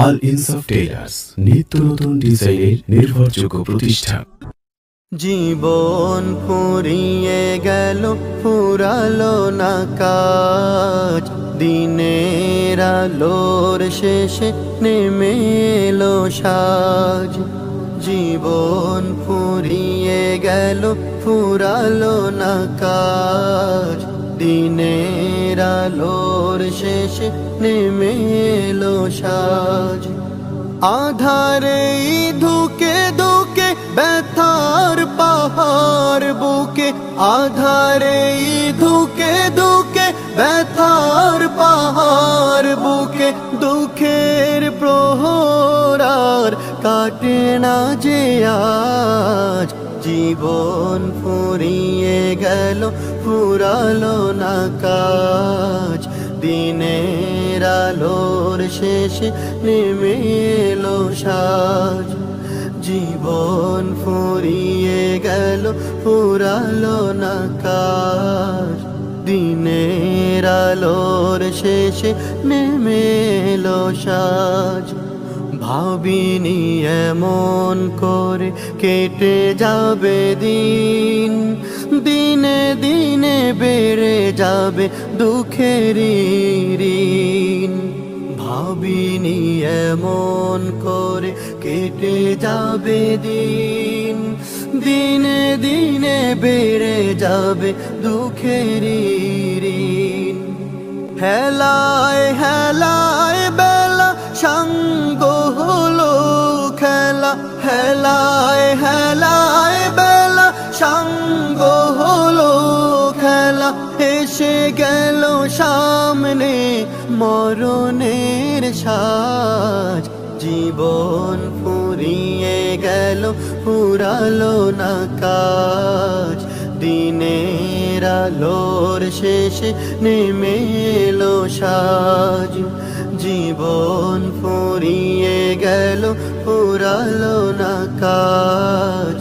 আল ইনসাফ টেইলার্স, নিত্য নতুন ডিজাইনের নির্ভরযোগ্য প্রতিষ্ঠান। জীবন ফুরিয়ে গেল, ফুরালো না কাজ, দিনের আলোর শেষে নেমে এলো সাজ। জীবন ফুরিয়ে গেল, ফুরালো না কাজ, দিনের আলোর শেষে নেমে এলো সাজ। আধারে ধুকে ধুকে ব্যথার পাহাড় বুকে, আধারে ধুকে ধুকে ব্যথার পাহাড় বুকে, দুঃখের প্রহরার কাটে না যে আজ। জীবন ফুরিয়ে গেল, ফুরালো না কাজ, দিনের আলোর শেষে নেমে এলো সাজ। জীবন ফুরিয়ে গেল, ফুরালো না কাজ, দিনের আলোর শেষে নেমে এলো সাজ। ভাবিনি এমন করে কেটে যাবে দিন, দিনে দিনে বেড়ে যাবে দুঃখের ঋণ। ভাবিনি এমন করে কেটে যাবে দিন, দিনে দিনে বেড়ে যাবে দুঃখের ঋণ। হেলায় হেলায় বেলা সঙ্গ হলো খেলা, হেলায় হেলায় বেলা সঙ্গ হলো খেলা। এসে গেল সামনে মরণের সাজ। জীবন ফুরিয়ে গেল, ফুরালো না কাজ, দিনের আলোর শেষে নেমে এলো সাজ। জীবন ফুরিয়ে গেল, ফুরালো না কাজ,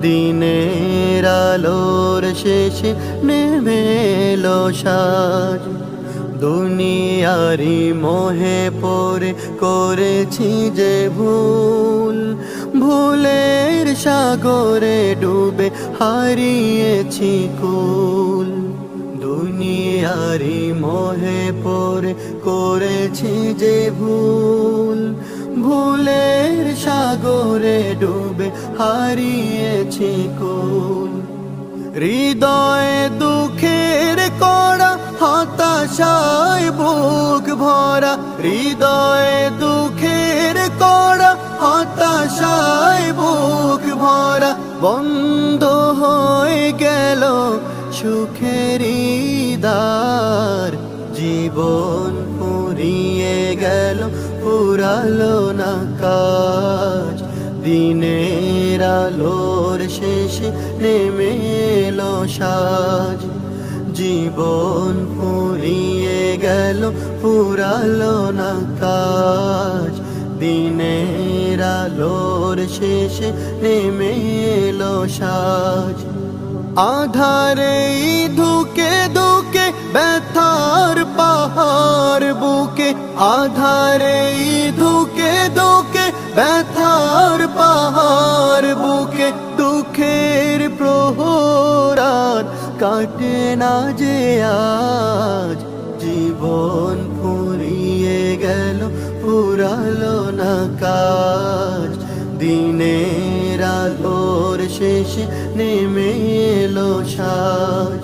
দিনের আলোর শেষে নেমে এলো সাজ। দুনিয়ারি মোহে পড়ে করেছি যে ভুল, ভুলের সাগরে ডুবে হারিয়েছি কুল। দুনিয়ারি মোহে পড়ে করেছি যে ভুল, ভুলের সাগরে ডুবে হারিয়েছি কুল। হৃদয়ে দুঃখের কড়া, হতাশায় বুক ভরা, হৃদয়ে দুঃখের কড়া, হতাশায় বুক ভরা। বন্ধ হয়ে গেল সুখের দ্বার। জীবন ফুরিয়ে গেল, ফুরালো না কাজ, দিনের আলোর শেষে নেমে এলো সাজ। জীবন ফুরিয়ে গেল, ফুরালো না কাজ, দিনের আলোর শেষে নেমে এলো সাজ। আধারে ধুকে ধুকে ব্যথার পাহাড় বুকে, আধারে ধুকে ধুকে ব্যথার পাহাড় বুকে, দুঃখের প্রহরার কাটে না যে আজ। জীবন ফুরিয়ে গেল, ফুরালো না কাজ, দিনের আলোর শেষে নেমে এলো সাজ।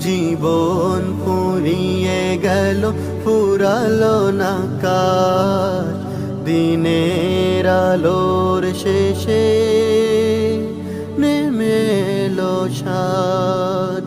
জীবন ফুরিয়ে গেল, ফুরালো না কাজ, দিনের আলোর শেষে নেমে এলো সাজ।